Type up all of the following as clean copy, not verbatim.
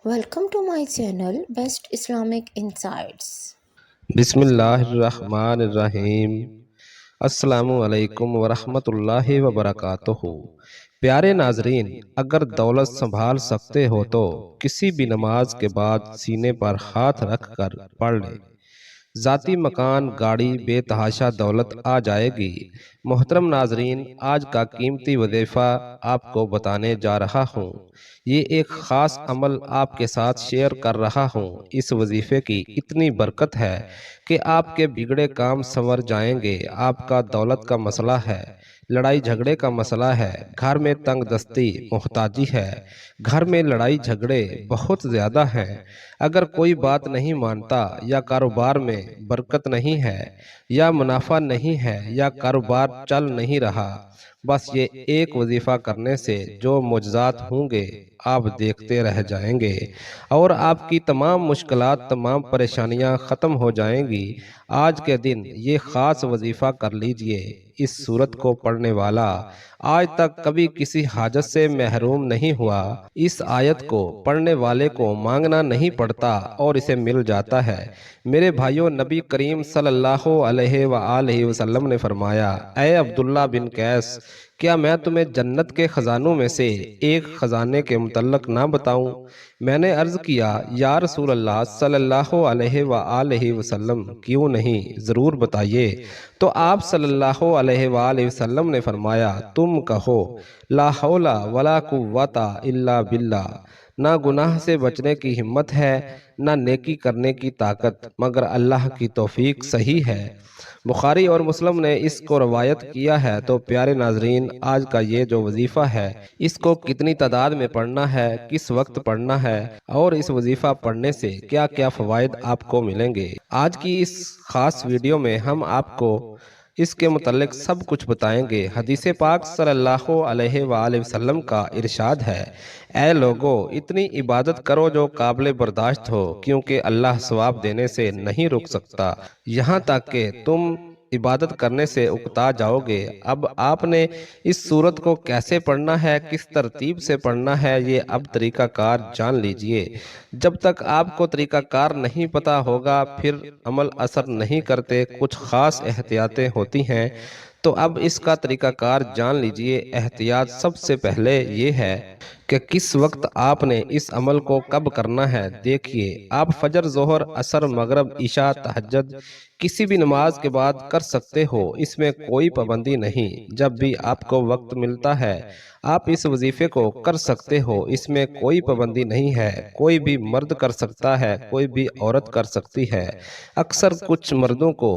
Welcome to my channel Best Islamic Insights. بسم اللہ الرحمن الرحیم۔ السلام علیکم ورحمۃ اللہ وبرکاتہ۔ پیارے ناظرین، اگر دولت سنبھال سکتے ہو تو کسی بھی نماز کے بعد سینے پر ہاتھ رکھ کر پڑھ لیں۔ ذاتی مکان، گاڑی، بے تحاشا دولت آ جائے گی۔ محترم ناظرین، آج کا قیمتی وظیفہ آپ کو بتانے جا رہا ہوں۔ یہ ایک خاص عمل آپ کے ساتھ شیئر کر رہا ہوں۔ اس وظیفے کی اتنی برکت ہے کہ آپ کے بگڑے کام سنور جائیں گے۔ آپ کا دولت کا مسئلہ ہے، لڑائی جھگڑے کا مسئلہ ہے، گھر میں تنگ دستی، محتاجی ہے، گھر میں لڑائی جھگڑے بہت زیادہ ہیں، اگر کوئی بات نہیں مانتا، یا کاروبار میں برکت نہیں ہے، یا منافع نہیں ہے، یا کاروبار چل نہیں رہا، بس یہ ایک وظیفہ کرنے سے جو معجزات ہوں گے آپ دیکھتے رہ جائیں گے، اور آپ کی تمام مشکلات، تمام پریشانیاں ختم ہو جائیں گی۔ آج کے دن یہ خاص وظیفہ کر لیجئے۔ اس سورت کو پڑھنے والا آج تک کبھی کسی حاجت سے محروم نہیں ہوا۔ اس آیت کو پڑھنے والے کو مانگنا نہیں پڑتا اور اسے مل جاتا ہے۔ میرے بھائیوں، نبی کریم صلی اللہ علیہ وآلہ وسلم نے فرمایا، اے عبداللہ بن قیس، کیا میں تمہیں جنت کے خزانوں میں سے ایک خزانے کے متعلق نہ بتاؤں؟ میں نے عرض کیا، یا رسول اللہ صلی اللہ علیہ وآلہ وسلم، کیوں نہیں، ضرور بتائیے۔ تو آپ صلی اللہ علیہ وآلہ وسلم نے فرمایا، تم کہو، لا حول ولا قوت الا باللہ۔ نہ گناہ سے بچنے کی ہمت ہے، نہ نیکی کرنے کی طاقت، مگر اللہ کی توفیق صحیح ہے۔ بخاری اور مسلم نے اس کو روایت کیا ہے۔ تو پیارے ناظرین، آج کا یہ جو وظیفہ ہے، اس کو کتنی تعداد میں پڑھنا ہے، کس وقت پڑھنا ہے، اور اس وظیفہ پڑھنے سے کیا کیا فوائد آپ کو ملیں گے، آج کی اس خاص ویڈیو میں ہم آپ کو اس کے متعلق سب کچھ بتائیں گے۔ حدیث پاک صلی اللہ علیہ وآلہ وسلم کا ارشاد ہے، اے لوگو، اتنی عبادت کرو جو قابل برداشت ہو، کیونکہ اللہ ثواب دینے سے نہیں رک سکتا یہاں تک کہ تم عبادت کرنے سے اکتا جاؤ گے۔ اب آپ نے اس سورت کو کیسے پڑھنا ہے، کس ترتیب سے پڑھنا ہے، یہ اب طریقہ کار جان لیجئے۔ جب تک آپ کو طریقہ کار نہیں پتا ہوگا، پھر عمل اثر نہیں کرتے۔ کچھ خاص احتیاطیں ہوتی ہیں، تو اب اس کا طریقہ کار جان لیجئے۔ احتیاط سب سے پہلے یہ ہے کہ کس وقت آپ نے اس عمل کو کب کرنا ہے۔ دیکھیے، آپ فجر، ظہر، عصر، مغرب، عشاء، تہجد کسی بھی نماز کے بعد کر سکتے ہو، اس میں کوئی پابندی نہیں۔ جب بھی آپ کو وقت ملتا ہے آپ اس وظیفے کو کر سکتے ہو، اس میں کوئی پابندی نہیں ہے۔ کوئی بھی مرد کر سکتا ہے، کوئی بھی عورت کر سکتی ہے۔ اکثر کچھ مردوں کو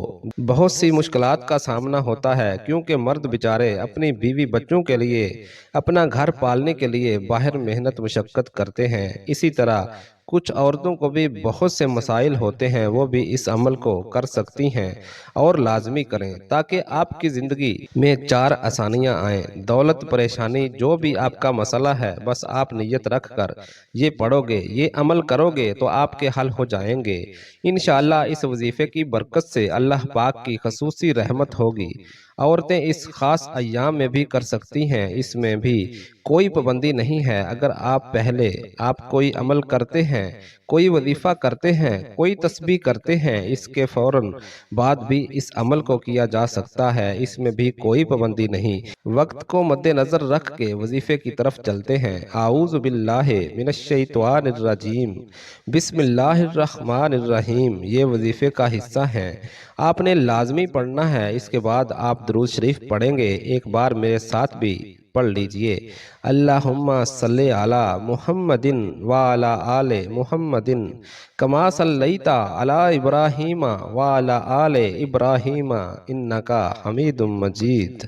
بہت سی مشکلات کا سامنا ہوتا ہے، کیونکہ مرد بیچارے اپنی بیوی بچوں کے لیے، اپنا گھر پالنے کے لیے باہر محنت مشقت کرتے ہیں۔ اسی طرح کچھ عورتوں کو بھی بہت سے مسائل ہوتے ہیں، وہ بھی اس عمل کو کر سکتی ہیں، اور لازمی کریں، تاکہ آپ کی زندگی میں چار آسانیاں آئیں۔ دولت، پریشانی، جو بھی آپ کا مسئلہ ہے، بس آپ نیت رکھ کر یہ پڑھو گے، یہ عمل کرو گے تو آپ کے حل ہو جائیں گے۔ انشاءاللہ اس وظیفے کی برکت سے اللہ پاک کی خصوصی رحمت ہوگی۔ عورتیں اس خاص ایام میں بھی کر سکتی ہیں، اس میں بھی کوئی پابندی نہیں ہے۔ اگر آپ کوئی عمل کرتے ہیں، کوئی وظیفہ کرتے ہیں، کوئی تسبیح کرتے ہیں، اس کے فوراً بعد بھی اس عمل کو کیا جا سکتا ہے، اس میں بھی کوئی پابندی نہیں۔ وقت کو مد نظر رکھ کے وظیفے کی طرف چلتے ہیں۔ اعوذ باللہ من الشیطان الرجیم، بسم اللہ الرحمن الرحیم، یہ وظیفے کا حصہ ہیں، آپ نے لازمی پڑھنا ہے۔ اس کے بعد آپ درود شریف پڑھیں گے۔ ایک بار میرے ساتھ بھی پڑھ لیجئے، اللہم صلی علی محمد وعلی آل محمد کما صلیت علی ابراہیم وعلی آل ابراہیم انکا حمید مجید،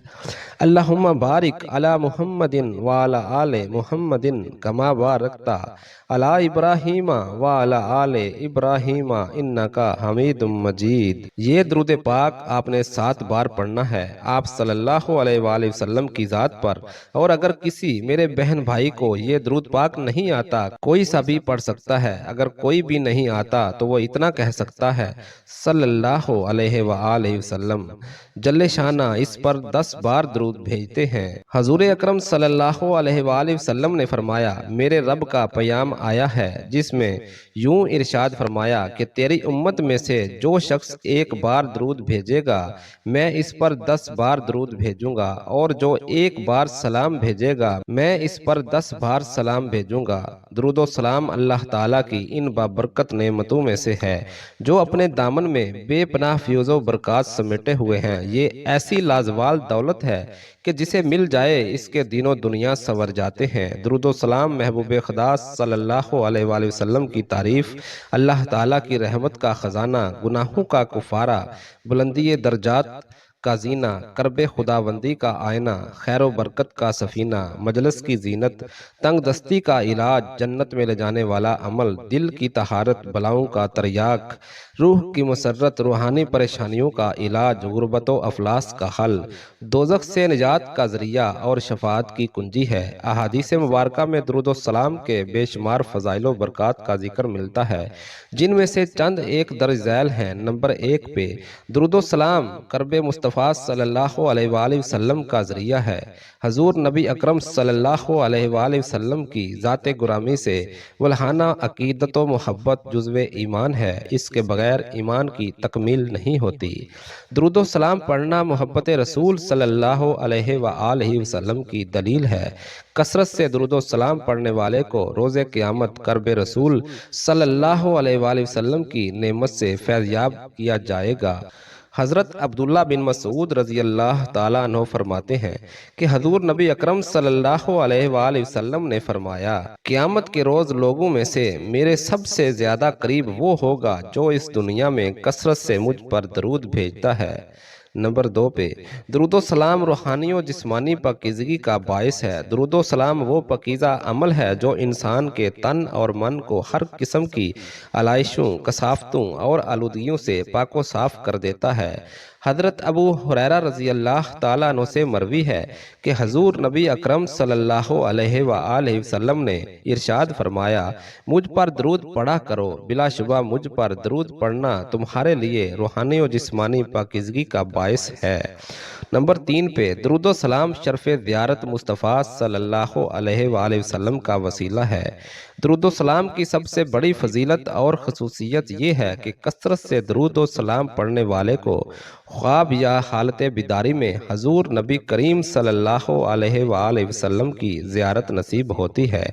اللہم بارک علی محمد وعلی آل محمد کما بارکت علی ابراہیم وعلی آل ابراہیم انکا حمید مجید۔ یہ درود پاک آپ نے 7 بار پڑھنا ہے۔ آپ صلی اللہ علیہ وآلہ وسلم کی ذات پر اور اگر کسی میرے بہن بھائی کو یہ درود پاک نہیں آتا کوئی سا بھی پڑھ سکتا ہے، اگر کوئی بھی نہیں آتا تو وہ اتنا کہہ سکتا ہے صلی اللہ علیہ وآلہ وسلم، جل شانہ اس پر 10 بار درود بھیجتے ہیں۔ حضور اکرم صلی اللہ علیہ وآلہ وسلم نے فرمایا میرے رب کا پیغام آیا ہے جس میں یوں ارشاد فرمایا کہ تیری امت میں سے جو شخص ایک بار درود بھیجے گا میں اس پر 10 بار درود بھیجوں گا، اور جو ایک بار سلام بھیجے گا میں اس پر 10 بار سلام بھیجوں گا۔ درود و سلام اللہ تعالیٰ کی ان بابرکت نعمتوں میں سے ہے جو اپنے دامن میں بے پناہ فیوز و برکات سمیٹے ہوئے ہیں۔ یہ ایسی لازوال دولت ہے کہ جسے مل جائے اس کے دین و دنیا سنور جاتے ہیں۔ درود و سلام محبوب خدا صلی اللہ علیہ وآلہ وسلم کی تعریف، اللہ تعالیٰ کی رحمت کا خزانہ، گناہوں کا کفارہ، بلندی درجات کا زینہ، کرب خداوندی کا آئینہ، خیر و برکت کا سفینہ، مجلس کی زینت، تنگ دستی کا علاج، جنت میں لے جانے والا عمل، دل کی طہارت، بلاؤں کا تریاق، روح کی مسرت، روحانی پریشانیوں کا علاج، غربت و افلاس کا حل، دوزخ سے نجات کا ذریعہ اور شفاعت کی کنجی ہے۔ احادیث مبارکہ میں درود و سلام کے بے شمار فضائل و برکات کا ذکر ملتا ہے جن میں سے چند ایک درج ذیل ہیں۔ نمبر 1 پہ درود و سلام کرب مصطفیٰ صلی اللہ علیہ وآلہ وسلم کا ذریعہ ہے۔ حضور نبی اکرم صلی اللہ علیہ وآلہ وسلم کی ذات گرامی سے ولہانہ عقیدت و محبت جزو ایمان ہے، اس کے بغیر ایمان کی تکمیل نہیں ہوتی۔ درود و سلام پڑھنا محبت رسول صلی اللہ علیہ وآلہ وسلم کی دلیل ہے۔ کثرت سے درود و سلام پڑھنے والے کو روز قیامت کرب رسول صلی اللہ علیہ وآلہ وسلم کی نعمت سے فیضیاب کیا جائے گا۔ حضرت عبداللہ بن مسعود رضی اللہ تعالیٰ عنہ فرماتے ہیں کہ حضور نبی اکرم صلی اللہ علیہ وآلہ وسلم نے فرمایا قیامت کے روز لوگوں میں سے میرے سب سے زیادہ قریب وہ ہوگا جو اس دنیا میں کثرت سے مجھ پر درود بھیجتا ہے۔ نمبر 2 پہ درود و سلام روحانی و جسمانی پاکیزگی کا باعث ہے۔ درود و سلام وہ پاکیزہ عمل ہے جو انسان کے تن اور من کو ہر قسم کی علائشوں، کثافتوں اور آلودگیوں سے پاک و صاف کر دیتا ہے۔ حضرت ابو ہریرہ رضی اللہ تعالیٰ عنہ سے مروی ہے کہ حضور نبی اکرم صلی اللہ علیہ وآلہ وسلم نے ارشاد فرمایا مجھ پر درود پڑھا کرو، بلا شبہ مجھ پر درود پڑھنا تمہارے لیے روحانی و جسمانی پاکیزگی کا باعث ہے۔ نمبر 3 پہ درود و سلام شرف زیارت مصطفیٰ صلی اللہ علیہ وآلہ وسلم کا وسیلہ ہے۔ درود و سلام کی سب سے بڑی فضیلت اور خصوصیت یہ ہے کہ کثرت سے درود و سلام پڑھنے والے کو خواب یا حالت بیداری میں حضور نبی کریم صلی اللہ علیہ وآلہ وسلم کی زیارت نصیب ہوتی ہے۔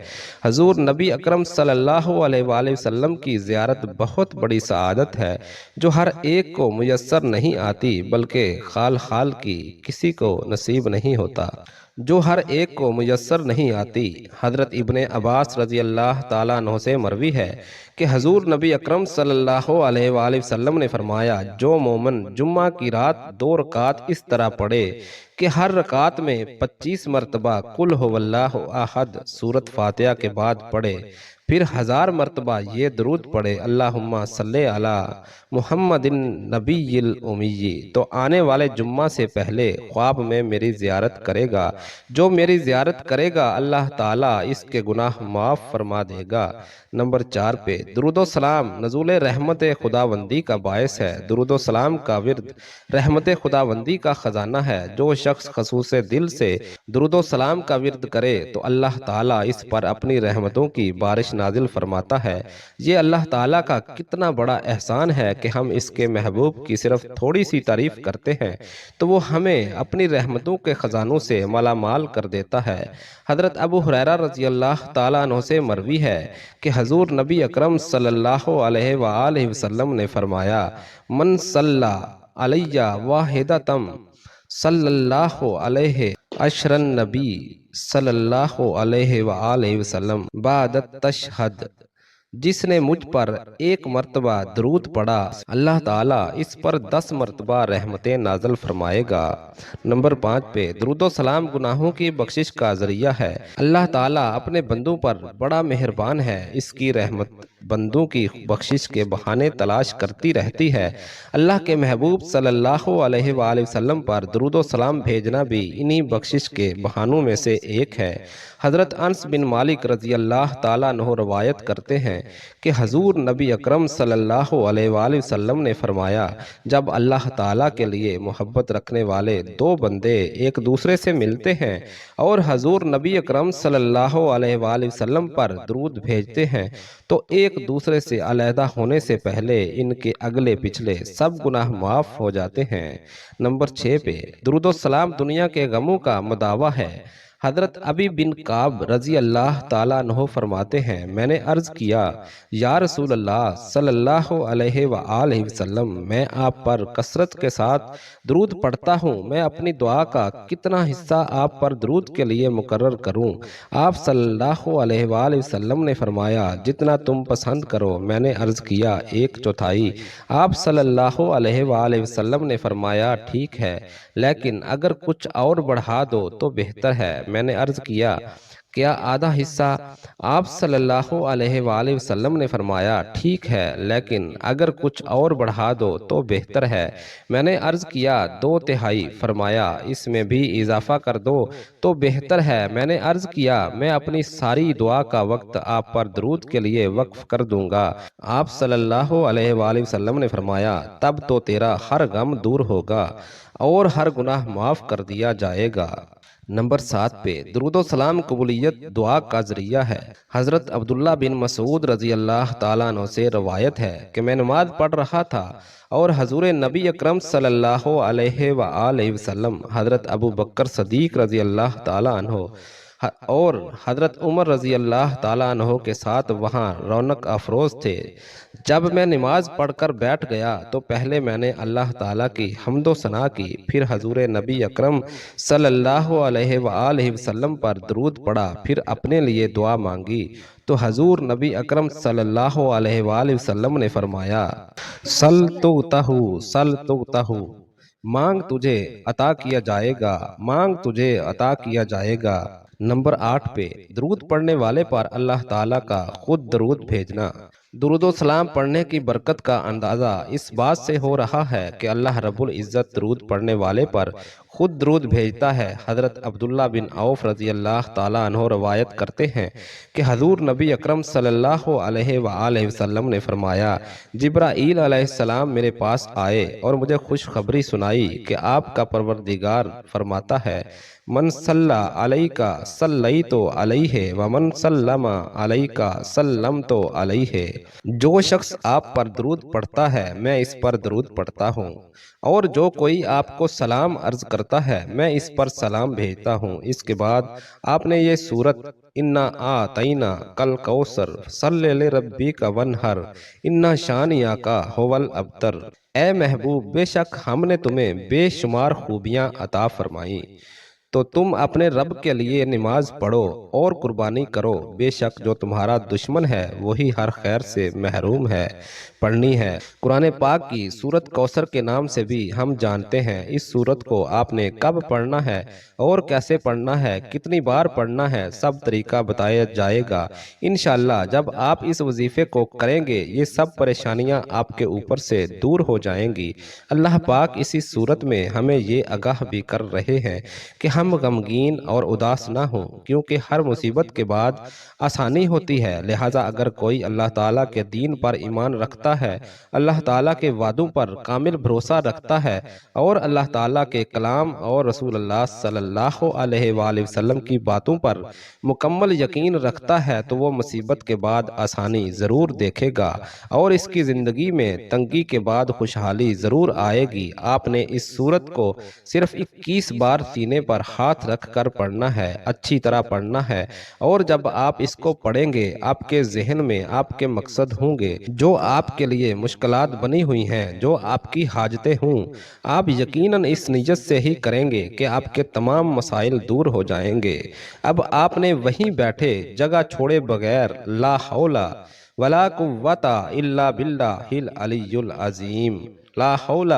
حضور نبی اکرم صلی اللہ علیہ وآلہ وسلم کی زیارت بہت بڑی سعادت ہے جو ہر ایک کو میسر نہیں آتی، بلکہ خال خال کی کسی کو نصیب نہیں ہوتا، جو ہر ایک کو میسر نہیں آتی۔ حضرت ابن عباس رضی اللہ تعالیٰ عنہ سے مروی ہے کہ حضور نبی اکرم صلی اللہ علیہ وآلہ وسلم نے فرمایا جو مومن جمعہ کی رات 2 رکعت اس طرح پڑھے کہ ہر رکعت میں 25 مرتبہ قل هو اللہ احد سورۃ فاتحہ کے بعد پڑھے، پھر 1000 مرتبہ یہ درود پڑھے اللہم صلی علی محمد النبی الامی، تو آنے والے جمعہ سے پہلے خواب میں میری زیارت کرے گا۔ جو میری زیارت کرے گا اللہ تعالیٰ اس کے گناہ معاف فرما دے گا۔ نمبر 4 پہ درود و سلام نزول رحمت خداوندی کا باعث ہے۔ درود و سلام کا ورد رحمت خداوندی کا خزانہ ہے۔ جو شخص خصوص دل سے درود و سلام کا ورد کرے تو اللہ تعالیٰ اس پر اپنی رحمتوں کی بارش نازل فرماتا ہے۔ یہ اللہ تعالیٰ کا کتنا بڑا احسان ہے کہ ہم اس کے محبوب کی صرف تھوڑی سی تعریف کرتے ہیں تو وہ ہمیں اپنی رحمتوں کے خزانوں سے مالا مال کر دیتا ہے۔ حضرت ابو ہریرہ رضی اللہ تعالیٰ عنہ سے مروی ہے کہ حضور نبی اکرم صلی اللہ علیہ وآلہ وسلم نے فرمایا من صلی علیہ واحدۃ صلی اللہ علیہ عشر النبی صلی اللہ علیہ وآلہ وسلم بعد التشہد، جس نے مجھ پر 1 مرتبہ درود پڑھا اللہ تعالیٰ اس پر 10 مرتبہ رحمتیں نازل فرمائے گا۔ نمبر 5 پہ درود و سلام گناہوں کی بخشش کا ذریعہ ہے۔ اللہ تعالیٰ اپنے بندوں پر بڑا مہربان ہے، اس کی رحمت بندوں کی بخشش کے بہانے تلاش کرتی رہتی ہے۔ اللہ کے محبوب صلی اللہ علیہ وآلہ وسلم پر درود و سلام بھیجنا بھی انہی بخشش کے بہانوں میں سے ایک ہے۔ حضرت انس بن مالک رضی اللہ تعالیٰ عنہ روایت کرتے ہیں کہ حضور نبی اکرم صلی اللہ علیہ وآلہ وسلم نے فرمایا، جب اللہ تعالیٰ کے لیے محبت رکھنے والے دو بندے ایک دوسرے سے ملتے ہیں اور حضور نبی اکرم صلی اللہ علیہ وآلہ وسلم پر درود بھیجتے ہیں تو ایک دوسرے سے علیحدہ ہونے سے پہلے ان کے اگلے پچھلے سب گناہ معاف ہو جاتے ہیں۔ نمبر 6 پہ درود و سلام دنیا کے غموں کا مداوع ہے۔ حضرت ابی بن کعب رضی اللہ تعالیٰ عنہ فرماتے ہیں، میں نے عرض کیا، یا رسول اللہ صلی اللہ علیہ وآلہ وسلم، میں آپ پر کثرت کے ساتھ درود پڑھتا ہوں، میں اپنی دعا کا کتنا حصہ آپ پر درود کے لیے مقرر کروں؟ آپ صلی اللہ علیہ وآلہ وسلم نے فرمایا، جتنا تم پسند کرو۔ میں نے عرض کیا، 1/4۔ آپ صلی اللہ علیہ وآلہ وسلم نے فرمایا، ٹھیک ہے، لیکن اگر کچھ اور بڑھا دو تو بہتر ہے۔ میں نے عرض کیا، کیا آدھا حصہ؟ آپ صلی اللہ علیہ وآلہ وسلم نے فرمایا، ٹھیک ہے، لیکن اگر کچھ اور بڑھا دو تو بہتر ہے۔ میں نے عرض کیا، 2/3۔ فرمایا، اس میں بھی اضافہ کر دو تو بہتر ہے۔ میں نے عرض کیا، میں اپنی ساری دعا کا وقت آپ پر درود کے لیے وقف کر دوں گا۔ آپ صلی اللہ علیہ وآلہ وسلم نے فرمایا، تب تو تیرا ہر غم دور ہوگا اور ہر گناہ معاف کر دیا جائے گا۔ نمبر 7 پہ درود و سلام قبولیت دعا کا ذریعہ ہے۔ حضرت عبداللہ بن مسعود رضی اللہ تعالیٰ عنہ سے روایت ہے کہ میں نماز پڑھ رہا تھا اور حضور نبی اکرم صلی اللہ علیہ وآلہ وسلم، حضرت ابو بکر صدیق رضی اللہ تعالیٰ عنہ اور حضرت عمر رضی اللہ تعالیٰ عنہ کے ساتھ وہاں رونق افروز تھے۔ جب میں نماز پڑھ کر بیٹھ گیا تو پہلے میں نے اللہ تعالیٰ کی حمد و ثنا کی، پھر حضور نبی اکرم صلی اللہ علیہ وآلہ وسلم پر درود پڑھا، پھر اپنے لیے دعا مانگی تو حضور نبی اکرم صلی اللہ علیہ وآلہ وسلم نے فرمایا، سل تُعطَ، سل تُعطَ، مانگ تجھے عطا کیا جائے گا، مانگ تجھے عطا کیا جائے گا۔ نمبر 8 پہ درود پڑھنے والے پر اللہ تعالیٰ کا خود درود بھیجنا۔ درود و سلام پڑھنے کی برکت کا اندازہ اس بات سے ہو رہا ہے کہ اللہ رب العزت درود پڑھنے والے پر خود درود بھیجتا ہے۔ حضرت عبداللہ بن عوف رضی اللہ تعالیٰ عنہ روایت کرتے ہیں کہ حضور نبی اکرم صلی اللہ علیہ وآلہ وسلم نے فرمایا، جبرائیل علیہ السلام میرے پاس آئے اور مجھے خوشخبری سنائی کہ آپ کا پروردگار فرماتا ہے، من صلی علیک صلیت علیہ ومن سلم علیک سلمت علیہ، جو شخص آپ پر درود پڑھتا ہے میں اس پر درود پڑھتا ہوں، اور جو کوئی آپ کو سلام عرض کرتا ہے میں اس پر سلام بھیجتا ہوں۔ اس کے بعد آپ نے یہ سورت انا اعطیناک الکوثر صلی لربک وانحر ان شانئک ھو الابتر، اے محبوب، بے شک ہم نے تمہیں بے شمار خوبیاں عطا فرمائیں، تو تم اپنے رب کے لیے نماز پڑھو اور قربانی کرو، بے شک جو تمہارا دشمن ہے وہی ہر خیر سے محروم ہے۔ پڑھنی ہے۔ قرآن پاک کی سورت کوثر کے نام سے بھی ہم جانتے ہیں۔ اس سورت کو آپ نے کب پڑھنا ہے اور کیسے پڑھنا ہے، کتنی بار پڑھنا ہے، سب طریقہ بتایا جائے گا انشاءاللہ۔ جب آپ اس وظیفے کو کریں گے یہ سب پریشانیاں آپ کے اوپر سے دور ہو جائیں گی۔ اللہ پاک اسی سورت میں ہمیں یہ آگاہ بھی کر رہے ہیں کہ ہم غمگین اور اداس نہ ہوں، کیونکہ ہر مصیبت کے بعد آسانی ہوتی ہے۔ لہٰذا اگر کوئی اللہ تعالیٰ کے دین پر ایمان رکھتا ہے، اللہ تعالیٰ کے وعدوں پر کامل بھروسہ رکھتا ہے اور اللہ تعالیٰ کے کلام اور رسول اللہ صلی اللہ علیہ وآلہ وسلم کی باتوں پر مکمل یقین رکھتا ہے تو وہ مصیبت کے بعد آسانی ضرور دیکھے گا اور اس کی زندگی میں تنگی کے بعد خوشحالی ضرور آئے گی۔ آپ نے اس سورت کو صرف 21 بار سینے پر ہاتھ رکھ کر پڑھنا ہے، اچھی طرح پڑھنا ہے، اور جب آپ اس کو پڑھیں گے آپ کے ذہن میں آپ کے مقصد ہوں گے، جو آپ کے لیے مشکلات بنی ہوئی ہیں، جو آپ کی حاجتیں ہوں، آپ یقیناً اس نیت سے ہی کریں گے کہ آپ کے تمام مسائل دور ہو جائیں گے۔ اب آپ نے وہیں بیٹھے جگہ چھوڑے بغیر لا حول ولا قوت الا باللہ العلی العظیم لا حول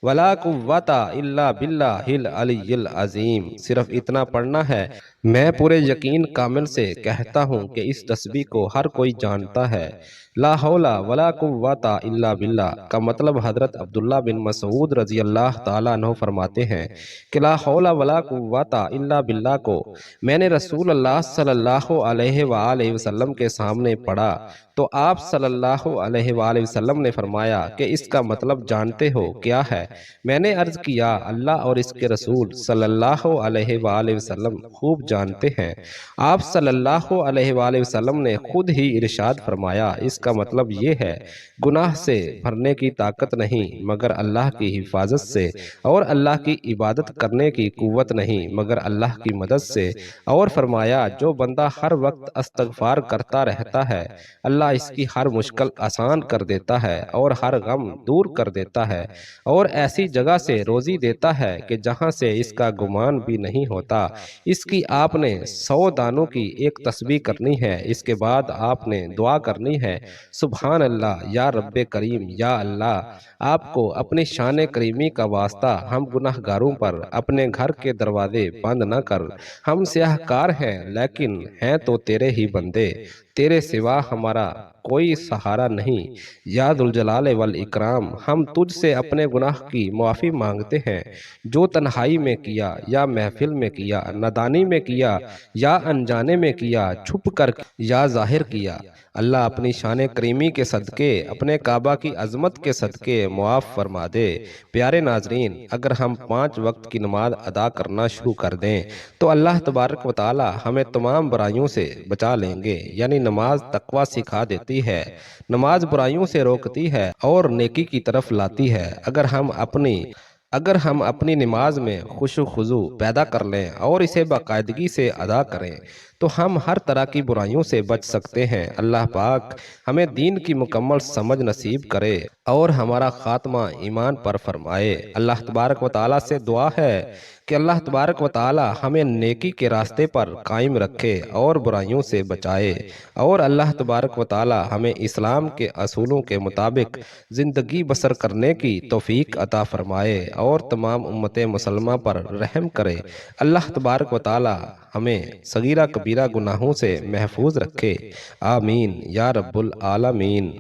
ولا قوت الا باللہ العلی العظیم، صرف اتنا پڑھنا ہے۔ میں پورے یقین کامل سے کہتا ہوں کہ اس تسبیح کو ہر کوئی جانتا ہے۔ لا حول ولا قوت الا باللہ کا مطلب حضرت عبداللہ بن مسعود رضی اللہ تعالیٰ عنہ فرماتے ہیں کہ لا حول ولا قوت الا باللہ کو میں نے رسول اللہ صلی اللہ علیہ وآلہ وسلم کے سامنے پڑھا تو آپ صلی اللہ علیہ وآلہ وسلم نے فرمایا کہ اس کا مطلب جانتے ہو کیا ہے؟ میں نے عرض کیا اللہ اور اس کے رسول صلی اللہ علیہ وآلہ وسلم خوب جانتے ہیں۔ آپ صلی اللہ علیہ وآلہ وسلم نے خود ہی ارشاد فرمایا اس کا مطلب یہ ہے گناہ سے بھرنے کی طاقت نہیں مگر اللہ کی حفاظت سے، اور اللہ کی عبادت کرنے کی قوت نہیں مگر اللہ کی مدد سے، اور فرمایا جو بندہ ہر وقت استغفار کرتا رہتا ہے اللہ اس کی ہر مشکل آسان کر دیتا ہے اور ہر غم دور کر دیتا ہے، اور ایسی جگہ سے روزی دیتا ہے کہ جہاں سے اس کا گمان بھی نہیں ہوتا۔ اس کی آپ نے 100 دانوں کی ایک تسبیح کرنی ہے۔ اس کے بعد آپ نے دعا کرنی ہے سبحان اللہ یا رب کریم، یا اللہ آپ کو اپنی شان کریمی کا واسطہ ہم گناہ گاروں پر اپنے گھر کے دروازے بند نہ کر۔ ہم سیاہ کار ہیں لیکن ہیں تو تیرے ہی بندے، تیرے سوا ہمارا کوئی سہارا نہیں۔ یا ذوالجلال والاکرام، ہم تجھ سے اپنے گناہ کی معافی مانگتے ہیں، جو تنہائی میں کیا یا محفل میں کیا، نادانی میں کیا یا انجانے میں کیا، چھپ کر یا ظاہر کیا۔ اللہ اپنی شان کریمی کے صدقے، اپنے کعبہ کی عظمت کے صدقے معاف فرما دے۔ پیارے ناظرین، اگر ہم 5 وقت کی نماز ادا کرنا شروع کر دیں تو اللہ تبارک و تعالی ہمیں تمام برائیوں سے بچا لیں گے۔ یعنی نماز تقوی سکھا دیتی ہے، نماز برائیوں سے روکتی ہے اور نیکی کی طرف لاتی ہے۔ اگر ہم اپنی نماز میں خشوع و خضوع پیدا کر لیں اور اسے باقاعدگی سے ادا کریں تو ہم ہر طرح کی برائیوں سے بچ سکتے ہیں۔ اللہ پاک ہمیں دین کی مکمل سمجھ نصیب کرے اور ہمارا خاتمہ ایمان پر فرمائے۔ اللہ تبارک و تعالیٰ سے دعا ہے کہ اللہ تبارک و تعالی ہمیں نیکی کے راستے پر قائم رکھے اور برائیوں سے بچائے، اور اللہ تبارک و تعالی ہمیں اسلام کے اصولوں کے مطابق زندگی بسر کرنے کی توفیق عطا فرمائے اور تمام امت مسلمہ پر رحم کرے۔ اللہ تبارک و تعالی ہمیں صغیرہ کبیرہ گناہوں سے محفوظ رکھے، آمین یا رب العالمین۔